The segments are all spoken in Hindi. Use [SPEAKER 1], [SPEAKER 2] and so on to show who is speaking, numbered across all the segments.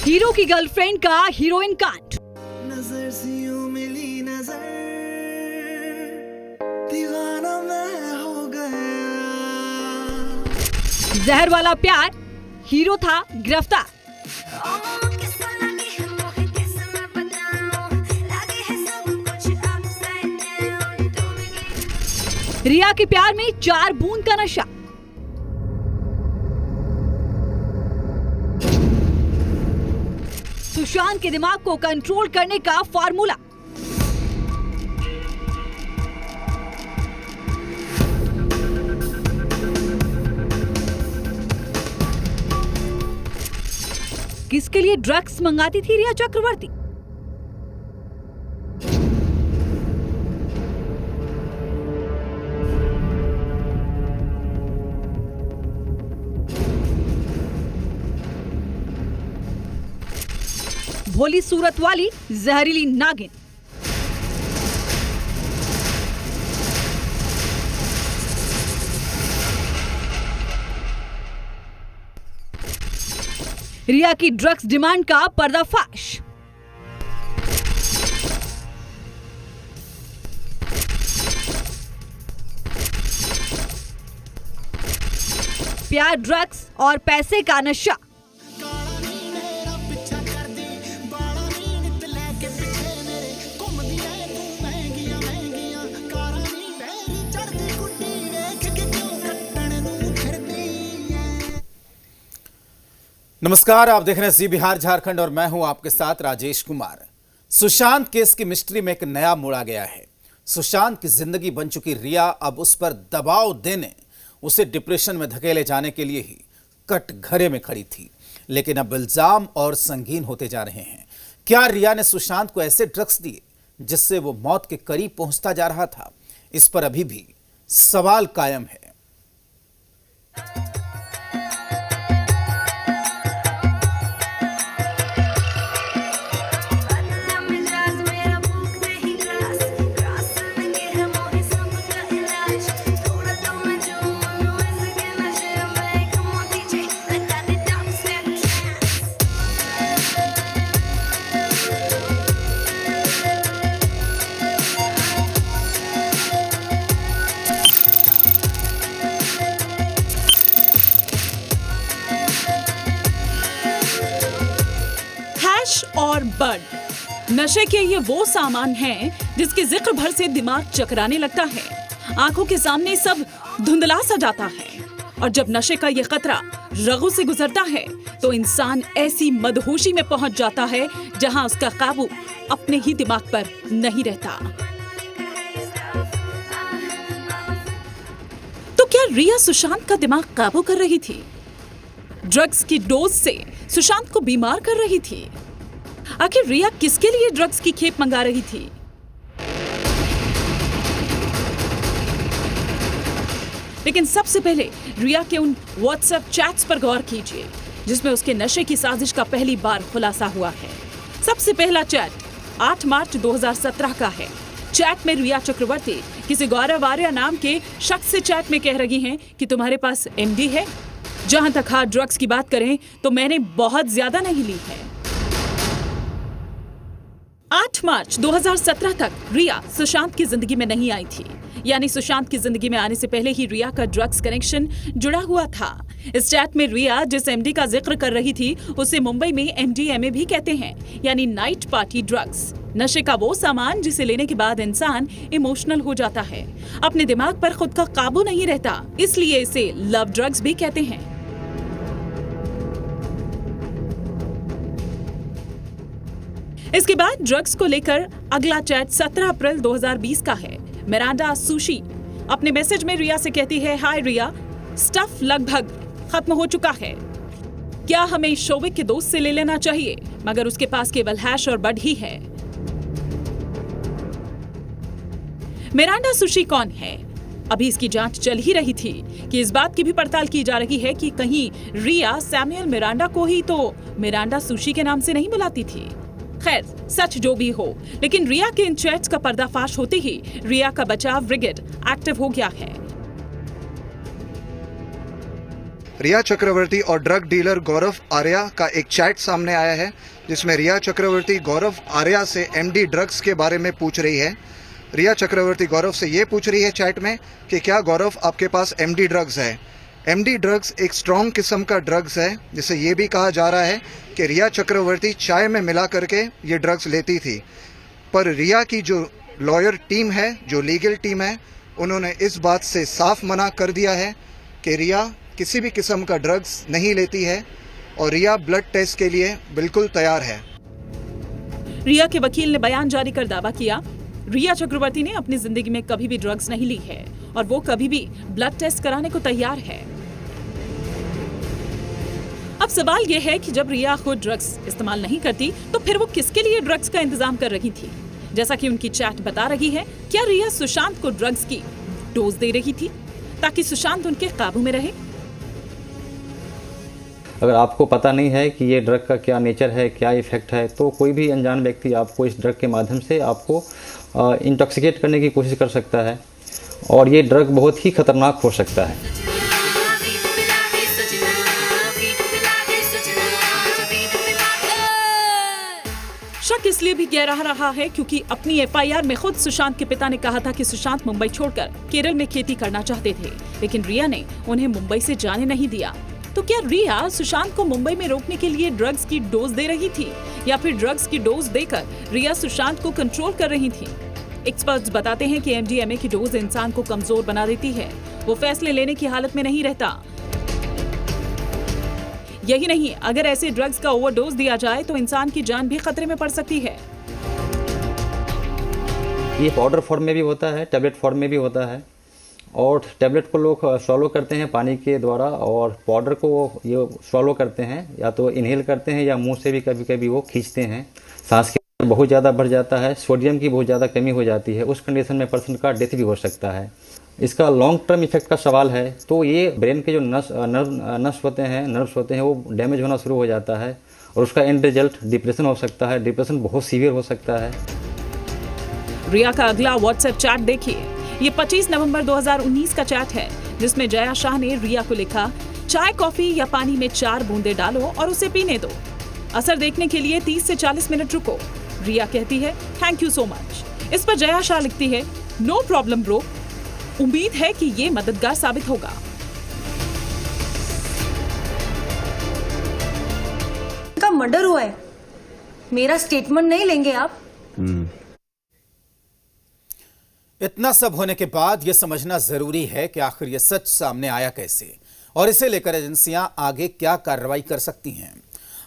[SPEAKER 1] हीरो की गर्लफ्रेंड का हीरोइन कांड।
[SPEAKER 2] नजर से यूं मिली नजर, दीवाना मैं हो गया।
[SPEAKER 1] जहर वाला प्यार, हीरो था गिरफ्तार। रिया के प्यार में 4 बूंद का नशा। सुशांत के दिमाग को कंट्रोल करने का फार्मूला। किसके लिए ड्रग्स मंगाती थी रिया चक्रवर्ती? भोली सूरत वाली जहरीली नागिन। रिया की ड्रग्स डिमांड का पर्दाफाश। प्यार, ड्रग्स और पैसे का नशा।
[SPEAKER 3] नमस्कार, आप देख रहे हैं जी बिहार झारखंड और मैं हूं आपके साथ राजेश कुमार। सुशांत केस की मिस्ट्री में एक नया मोड़ आ गया है। सुशांत की जिंदगी बन चुकी रिया अब उस पर दबाव देने, उसे डिप्रेशन में धकेले जाने के लिए ही कटघरे में खड़ी थी। लेकिन अब इल्जाम और संगीन होते जा रहे हैं। क्या रिया ने सुशांत को ऐसे ड्रग्स दिए जिससे वो मौत के करीब पहुंचता जा रहा था? इस पर अभी भी सवाल कायम है।
[SPEAKER 4] और बर्ड नशे के ये वो सामान हैं जिसके जिक्र भर से दिमाग चकराने लगता है। आंखों के सामने सब धुंधला सा जाता है और जब नशे का ये खतरा रगों से गुजरता है तो इंसान ऐसी मदहोशी में पहुंच जाता है जहां उसका काबू अपने ही दिमाग पर नहीं रहता। तो क्या रिया सुशांत का दिमाग काबू कर रही थी? ड्रग्स की डोज से सुशांत को बीमार कर रही थी? आखिर रिया किसके लिए ड्रग्स की खेप मंगा रही थी? लेकिन सबसे पहले रिया के उन व्हाट्सएप चैट्स पर गौर कीजिए जिसमें उसके नशे की साजिश का पहली बार खुलासा हुआ है। सबसे पहला चैट 8 मार्च 2017 का है। चैट में रिया चक्रवर्ती किसी गौरव आर्या नाम के शख्स से चैट में कह रही हैं कि तुम्हारे पास एमडी है। जहां तक हार्ड ड्रग्स की बात करें तो मैंने बहुत ज्यादा नहीं ली है। 8 मार्च 2017 तक रिया सुशांत की जिंदगी में नहीं आई थी, यानी सुशांत की जिंदगी में आने से पहले ही रिया का ड्रग्स कनेक्शन जुड़ा हुआ था। इस चैट में रिया जिस एमडी का जिक्र कर रही थी उसे मुंबई में एमडीएमए भी कहते हैं, यानी नाइट पार्टी ड्रग्स। नशे का वो सामान जिसे लेने के बाद इंसान इमोशनल हो जाता है, अपने दिमाग पर खुद का काबू नहीं रहता, इसलिए इसे लव ड्रग्स भी कहते हैं। इसके बाद ड्रग्स को लेकर अगला चैट 17 अप्रैल 2020 का है। मिरांडा सुशी अपने मैसेज में रिया से कहती है, हाय रिया, स्टफ लगभग खत्म हो चुका है। क्या हमें शोविक के दोस्त से ले लेना चाहिए? मगर उसके पास केवल हैश और बड ही है। मिरांडा सुशी कौन है? अभी इसकी जांच चल ही रही थी कि इस बात की भी पड़ताल की जा रही है कि कहीं रिया सैमुअल मिरांडा को ही तो मिरांडा सुशी के नाम से नहीं बुलाती थी। खैर, सच जो भी हो, लेकिन रिया के इन चैट्स का पर्दाफाश होते ही रिया का बचाव ब्रिगेड एक्टिव हो गया है।
[SPEAKER 5] रिया चक्रवर्ती और ड्रग डीलर गौरव आर्या का एक चैट सामने आया है, जिसमें रिया चक्रवर्ती गौरव आर्या से एमडी ड्रग्स के बारे में पूछ रही है। रिया चक्रवर्ती गौरव से ये पूछ रही है चैट में कि क्या गौरव आपके पास एमडी ड्रग्स है। एमडी ड्रग्स एक स्ट्रॉन्ग किस्म का ड्रग्स है, जिसे ये भी कहा जा रहा है कि रिया चक्रवर्ती चाय में मिला करके ये ड्रग्स लेती थी। पर रिया की जो लॉयर टीम है, जो लीगल टीम है, उन्होंने इस बात से साफ मना कर दिया है कि रिया किसी भी किस्म का ड्रग्स नहीं लेती है और रिया ब्लड टेस्ट के लिए बिल्कुल तैयार है।
[SPEAKER 4] रिया के वकील ने बयान जारी कर दावा किया, रिया चक्रवर्ती ने अपनी जिंदगी में कभी भी ड्रग्स नहीं ली है और वो कभी भी ब्लड टेस्ट कराने को तैयार है। अब सवाल यह है कि जब रिया खुद ड्रग्स इस्तेमाल नहीं करती तो फिर वो किसके लिए ड्रग्स का इंतजाम कर रही थी। जैसा कि उनकी चैट बता रही है, क्या रिया सुशांत को ड्रग्स की डोज दे रही थी ताकि सुशांत उनके काबू में रहे।
[SPEAKER 6] अगर आपको पता नहीं है कि ये ड्रग का क्या नेचर है, क्या इफेक्ट है, तो कोई भी अनजान व्यक्ति आपको इस ड्रग के माध्यम से आपको इंटॉक्सिकेट करने की कोशिश कर सकता है और ये ड्रग बहुत ही खतरनाक हो सकता है।
[SPEAKER 4] शक इसलिए भी गहरा रहा है क्योंकि अपनी एफआईआर में खुद सुशांत के पिता ने कहा था कि सुशांत मुंबई छोड़कर केरल में खेती करना चाहते थे, लेकिन रिया ने उन्हें मुंबई से जाने नहीं दिया। तो क्या रिया सुशांत को मुंबई में रोकने के लिए ड्रग्स की डोज दे रही थी या फिर ड्रग्स की डोज देकर रिया सुशांत को कंट्रोल कर रही थी। एक्सपर्ट्स बताते हैं कि एमडीएमए की डोज इंसान को कमजोर बना देती है, वो फैसले लेने की हालत में नहीं रहता। यही नहीं, अगर ऐसे ड्रग्स का ओवरडोज दिया जाए तो इंसान की जान भी खतरे में पड़ सकती है।
[SPEAKER 6] ये पाउडर फॉर्म में भी होता है, टैबलेट फॉर्म में भी होता है और टैबलेट को लोग स्वॉलो करते हैं पानी के द्वारा और पाउडर को ये स्वॉलो करते हैं, या तो इनहेल करते हैं या मुंह से भी कभी कभी वो खींचते हैं। सांस के बहुत ज़्यादा बढ़ जाता है, सोडियम की बहुत ज़्यादा कमी हो जाती है, उस कंडीशन में पर्सन का डेथ भी हो सकता है। इसका लॉन्ग टर्म इफेक्ट का सवाल है तो ये ब्रेन के जो नर्व्स होते हैं वो डैमेज होना शुरू हो जाता है और उसका एंड रिजल्ट डिप्रेशन हो सकता है। डिप्रेशन बहुत सीवियर हो सकता है।
[SPEAKER 4] रिया का अगला व्हाट्सएप चैट देखिए। ये 25 नवंबर 2019 का चैट है जिसमें जया शाह ने रिया को लिखा, चाय कॉफी या पानी में 4 बूंदे डालो और उसे पीने दो। असर देखने के लिए 30 से 40 मिनट रुको। रिया कहती है, थैंक यू सो मच। इस पर जया शाह लिखती है, नो प्रॉब्लम ब्रो, उम्मीद है कि ये मददगार साबित होगा।
[SPEAKER 7] का मर्डर हुआ है, मेरा स्टेटमेंट नहीं लेंगे आप?
[SPEAKER 3] इतना सब होने के बाद यह समझना जरूरी है कि आखिर यह सच सामने आया कैसे और इसे लेकर एजेंसियां आगे क्या कार्रवाई कर सकती हैं।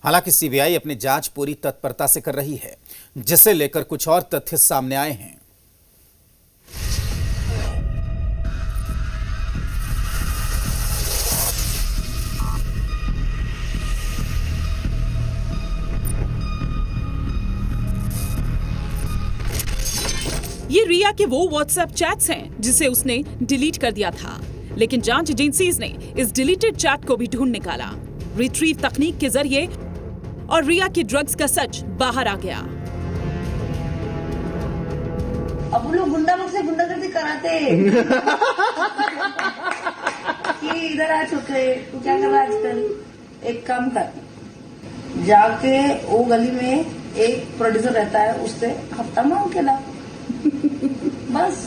[SPEAKER 3] हालांकि सीबीआई अपनी जांच पूरी तत्परता से कर रही है, जिसे लेकर कुछ और तथ्य सामने आए हैं।
[SPEAKER 4] ये रिया के वो व्हाट्सएप चैट्स हैं जिसे उसने डिलीट कर दिया था, लेकिन जांच एजेंसीज ने इस डिलीटेड चैट को भी ढूंढ निकाला रिट्रीव तकनीक के जरिए और रिया की ड्रग्स का सच बाहर आ गया।
[SPEAKER 7] अब लोग गुंडा लोग से गुंडागर्दी कराते कि इधर आ चुके, तू क्या कर रहा है आजकल? एक काम कर, जाके वो गली में एक प्रोड्यूसर रहता है, उससे हफ्ता मांग के ला बस।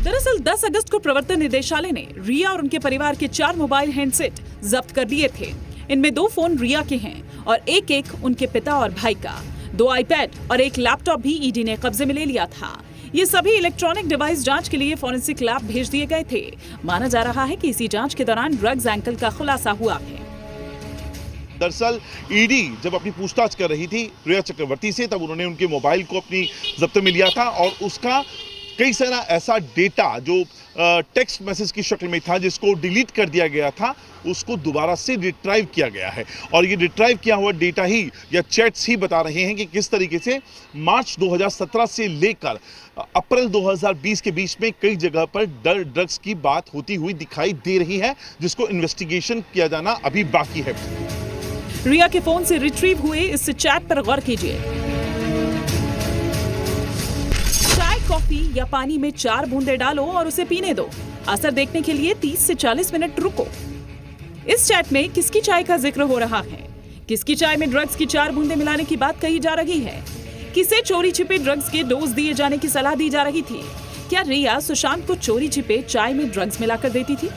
[SPEAKER 4] दरअसल 10 अगस्त को प्रवर्तन निदेशालय ने रिया और उनके परिवार के 4 मोबाइल हैंडसेट जब्त कर लिए थे। इनमें 2 फोन रिया के हैं और एक उनके पिता और भाई का। 2 आईपैड और 1 लैपटॉप भी ईडी ने कब्जे में ले लिया था। ये सभी इलेक्ट्रॉनिक डिवाइस जांच के लिए फॉरेंसिक लैब भेज दिए गए थे। माना जा रहा है कि इसी जांच के दौरान ड्रग्स एंगल का खुलासा हुआ है।
[SPEAKER 8] दरअसल ईडी जब अपनी पूछताछ कर रही थी रिया चक्रवर्ती से, तब उन्होंने उनके मोबाइल को अपनी जब्त में लिया था और उसका कई सारा ऐसा डेटा जो टेक्स्ट मैसेज की शक्ल में था, जिसको डिलीट कर दिया गया था, उसको दोबारा से रिट्राइव किया गया है। और ये रिट्राइव किया हुआ डेटा ही या चैट्स ही बता रहे हैं कि किस तरीके से मार्च 2017 से लेकर अप्रैल 2020 के बीच में कई जगह पर ड्रग्स की बात होती हुई दिखाई दे रही है, जिसको इन्वेस्टिगेशन किया जाना अभी बाकी है।
[SPEAKER 4] रिया के फोन से रिट्रीव हुए इस चैट पर गौर कीजिए। चाय कॉफी या पानी में 4 बूंदे डालो और उसे पीने दो। असर देखने के लिए 30 से 40 मिनट रुको। इस चैट में किसकी चाय का जिक्र हो रहा है? किसकी चाय में ड्रग्स की 4 बूंदें मिलाने की बात कही जा रही है? किसे चोरी छिपे ड्रग्स के डोज दिए जाने की सलाह दी जा रही थी? क्या रिया सुशांत को चोरी छिपे चाय में ड्रग्स मिलाकर देती थी?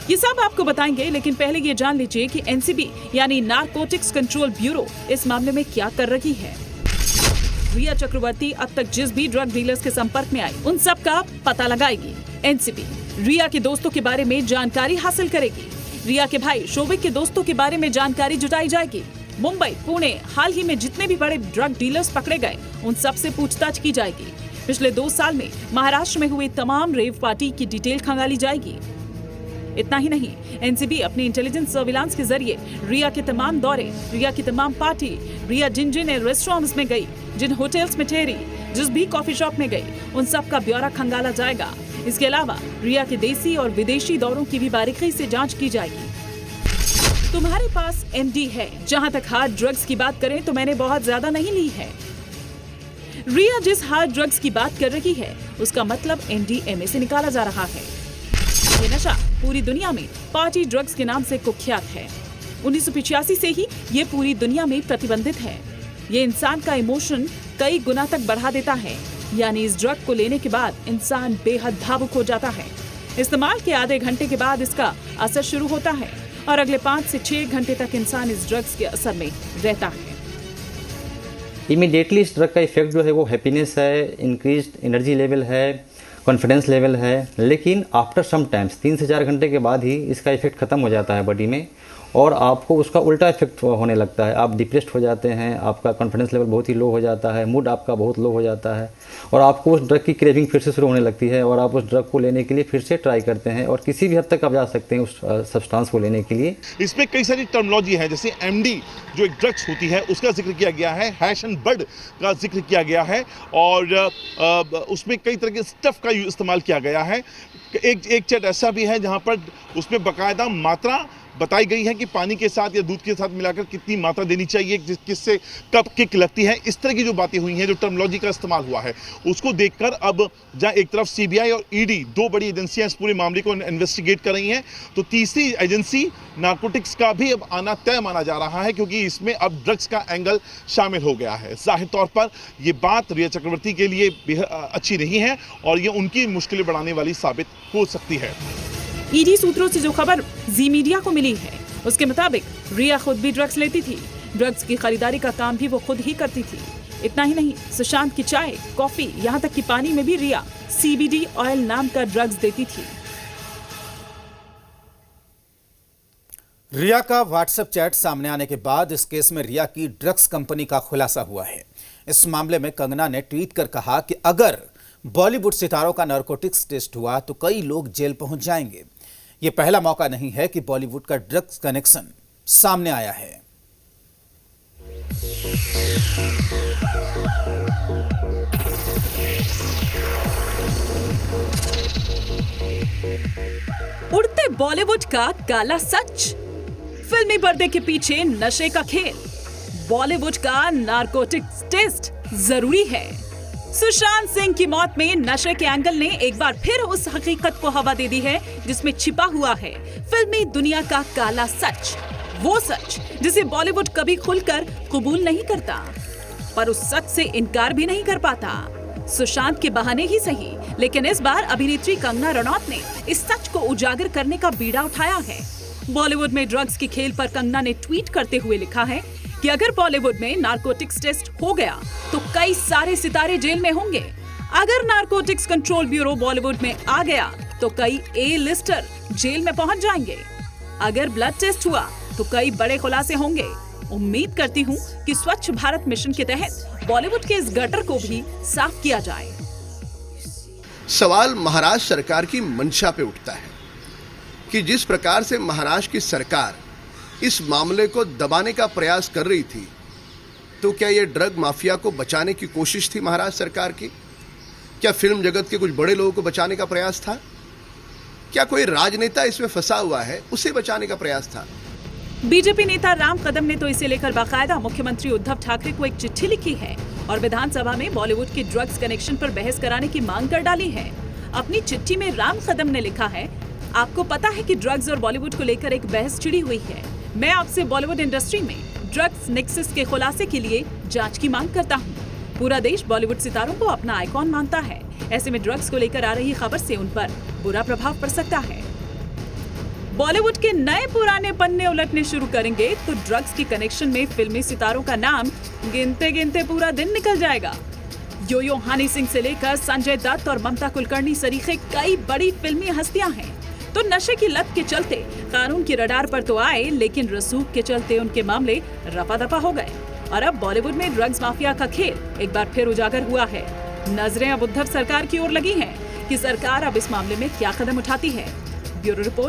[SPEAKER 4] ये सब आपको बताएंगे, लेकिन पहले ये जान लीजिए कि एनसीबी यानी नारकोटिक्स कंट्रोल ब्यूरो इस मामले में क्या कर रही है। रिया चक्रवर्ती अब तक जिस भी ड्रग डीलर्स के संपर्क में आई उन सब का पता लगाएगी। एनसीबी रिया के दोस्तों के बारे में जानकारी हासिल करेगी। रिया के भाई शोभिक के दोस्तों के बारे में जानकारी जुटाई जाएगी। मुंबई, पुणे, हाल ही में जितने भी बड़े ड्रग डीलर्स पकड़े गए उन सब से पूछताछ की जाएगी। पिछले 2 साल में महाराष्ट्र में हुई तमाम रेव पार्टी की डिटेल खंगाली जाएगी। इतना ही नहीं, एनसीबी अपनी इंटेलिजेंस सर्विलांस के जरिए रिया के तमाम दौरे, रिया की तमाम पार्टी, रिया जिन जिन रेस्टोरेंट्स में गई, जिन होटल्स में ठहरी, जिस भी कॉफी शॉप में गई, उन सब का ब्यौरा खंगाला जाएगा। इसके अलावा रिया के देसी और विदेशी दौरों की भी बारीकी से जांच की जाएगी। तुम्हारे पास एमडी है। जहां तक हार्ड ड्रग्स की बात करें तो मैंने बहुत ज्यादा नहीं ली है। रिया जिस हार्ड ड्रग्स की बात कर रही है उसका मतलब एमडीएमए से निकाला जा रहा है। ये नशा पूरी दुनिया में पार्टी ड्रग्स के नाम से कुख्यात है। 1985 से ही ये पूरी दुनिया में प्रतिबंधित है। ये इंसान का इमोशन कई गुना तक बढ़ा देता है, यानी इस ड्रग को लेने के बाद इंसान बेहद भावुक हो जाता है। इस्तेमाल के आधे घंटे के बाद इसका असर शुरू होता है और अगले 5 से 6 घंटे तक इंसान इस ड्रग्स के असर में रहता है।
[SPEAKER 6] इमीडिएटली इस ड्रग का इफेक्ट जो है वो हैप्पीनेस है, इंक्रीज्ड एनर्जी लेवल है, कॉन्फिडेंस लेवल है, लेकिन आफ्टर सम टाइम्स 3 से 4 घंटे के बाद ही इसका इफेक्ट खत्म हो जाता है बॉडी में और आपको उसका उल्टा इफेक्ट होने लगता है। आप डिप्रेस्ड हो जाते हैं, आपका कॉन्फिडेंस लेवल बहुत ही लो हो जाता है, मूड आपका बहुत लो हो जाता है और आपको उस ड्रग की क्रेविंग फिर से शुरू होने लगती है और आप उस ड्रग को लेने के लिए फिर से ट्राई करते हैं और किसी भी हद तक आप जा सकते हैं उस सब्सटेंस को लेने के लिए।
[SPEAKER 8] इसमें कई सारी टर्मिनोलॉजी है, जैसे एमडी जो एक ड्रग्स होती है उसका जिक्र किया गया है, हैश एंड बड का जिक्र किया गया है और उसमें कई तरह के स्टफ का इस्तेमाल किया गया है। एक चैट ऐसा भी है जहां पर उसमें बाकायदा मात्रा बताई गई है कि पानी के साथ या दूध के साथ मिलाकर कितनी मात्रा देनी चाहिए, किससे कब किक लगती है। इस तरह की जो बातें हुई हैं, जो टर्मिनोलॉजी का इस्तेमाल हुआ है, उसको देखकर अब जहां एक तरफ सीबीआई और ईडी 2 बड़ी एजेंसियां इस पूरे मामले को इन्वेस्टिगेट कर रही हैं, तो तीसरी एजेंसी नारकोटिक्स का भी अब आना तय माना जा रहा है क्योंकि इसमें अब ड्रग्स का एंगल शामिल हो गया है। जाहिर तौर पर यह बात रिया चक्रवर्ती के लिए अच्छी नहीं है और ये उनकी मुश्किलें बढ़ाने वाली साबित हो सकती है।
[SPEAKER 4] ईडी सूत्रों से जो खबर जी मीडिया को मिली है उसके मुताबिक रिया खुद भी ड्रग्स लेती थी। ड्रग्स की खरीदारी का काम भी वो खुद ही करती थी। इतना ही नहीं, सुशांत की चाय, कॉफी, यहाँ तक कि पानी में भी रिया सीबीडी ऑयल नाम का ड्रग्स देती थी।
[SPEAKER 3] रिया का व्हाट्सएप चैट सामने आने के बाद इस केस में रिया की ड्रग्स कंपनी का खुलासा हुआ है। इस मामले में कंगना ने ट्वीट कर कहा कि अगर बॉलीवुड सितारों का नारकोटिक्स टेस्ट हुआ तो कई लोग जेल पहुंच जाएंगे। यह पहला मौका नहीं है कि बॉलीवुड का ड्रग्स कनेक्शन सामने आया है।
[SPEAKER 4] उड़ते बॉलीवुड का काला सच, फिल्मी पर्दे के पीछे नशे का खेल, बॉलीवुड का नारकोटिक्स टेस्ट जरूरी है। सुशांत सिंह की मौत में नशे के एंगल ने एक बार फिर उस हकीकत को हवा दे दी है जिसमें छिपा हुआ है फिल्मी दुनिया का काला सच, वो सच जिसे बॉलीवुड कभी खुलकर कबूल नहीं करता पर उस सच से इनकार भी नहीं कर पाता। सुशांत के बहाने ही सही, लेकिन इस बार अभिनेत्री कंगना रनौत ने इस सच को उजागर करने का बीड़ा उठाया है। बॉलीवुड में ड्रग्स के खेल पर कंगना ने ट्वीट करते हुए लिखा है कि अगर बॉलीवुड में नारकोटिक्स टेस्ट हो गया तो कई सारे सितारे जेल में होंगे। अगर नारकोटिक्स कंट्रोल ब्यूरो बॉलीवुड में आ गया तो कई ए लिस्टर जेल में पहुंच जाएंगे। अगर ब्लड टेस्ट हुआ तो कई बड़े खुलासे होंगे। उम्मीद करती हूं कि स्वच्छ भारत मिशन के तहत बॉलीवुड के इस गटर को भी साफ किया जाए।
[SPEAKER 9] सवाल महाराष्ट्र सरकार की मंशा पे उठता है कि जिस प्रकार से महाराष्ट्र की सरकार इस मामले को दबाने का प्रयास कर रही थी, तो क्या यह ड्रग माफिया को बचाने की कोशिश थी महाराष्ट्र सरकार की? क्या फिल्म जगत के कुछ बड़े लोगों को बचाने का प्रयास था? क्या कोई राजनेता इसमें फंसा हुआ है, उसे बचाने का प्रयास था?
[SPEAKER 4] बीजेपी नेता राम कदम ने तो इसे लेकर बाकायदा मुख्यमंत्री उद्धव ठाकरे को एक चिट्ठी लिखी है और विधानसभा में बॉलीवुड के ड्रग्स कनेक्शन पर बहस कराने की मांग कर डाली है। अपनी चिट्ठी में राम कदम ने लिखा है, आपको पता है कि ड्रग्स और बॉलीवुड को लेकर एक बहस छिड़ी हुई है। मैं आपसे बॉलीवुड इंडस्ट्री में ड्रग्स नेक्सस के खुलासे के लिए जांच की मांग करता हूं। पूरा देश बॉलीवुड सितारों को अपना आइकॉन मानता है। ऐसे में ड्रग्स को लेकर आ रही खबर से उन पर बुरा प्रभाव पड़ सकता है। बॉलीवुड के नए पुराने पन्ने उलटने शुरू करेंगे तो ड्रग्स के कनेक्शन में फिल्मी सितारों का नाम गिनते गिनते पूरा दिन निकल जाएगा। यो हनी सिंह से लेकर संजय दत्त और ममता कुलकर्णी सरीखे कई बड़ी फिल्मी हस्तियां हैं। तो नशे की लत के चलते कानून की रडार पर तो आए, लेकिन रसूख के चलते उनके मामले रफा दफा हो गए और अब बॉलीवुड में ड्रग्स माफिया का खेल एक बार फिर उजागर हुआ है। नजरें अब उद्धव सरकार की ओर लगी हैं कि सरकार अब इस मामले में क्या कदम उठाती है। Bureau report,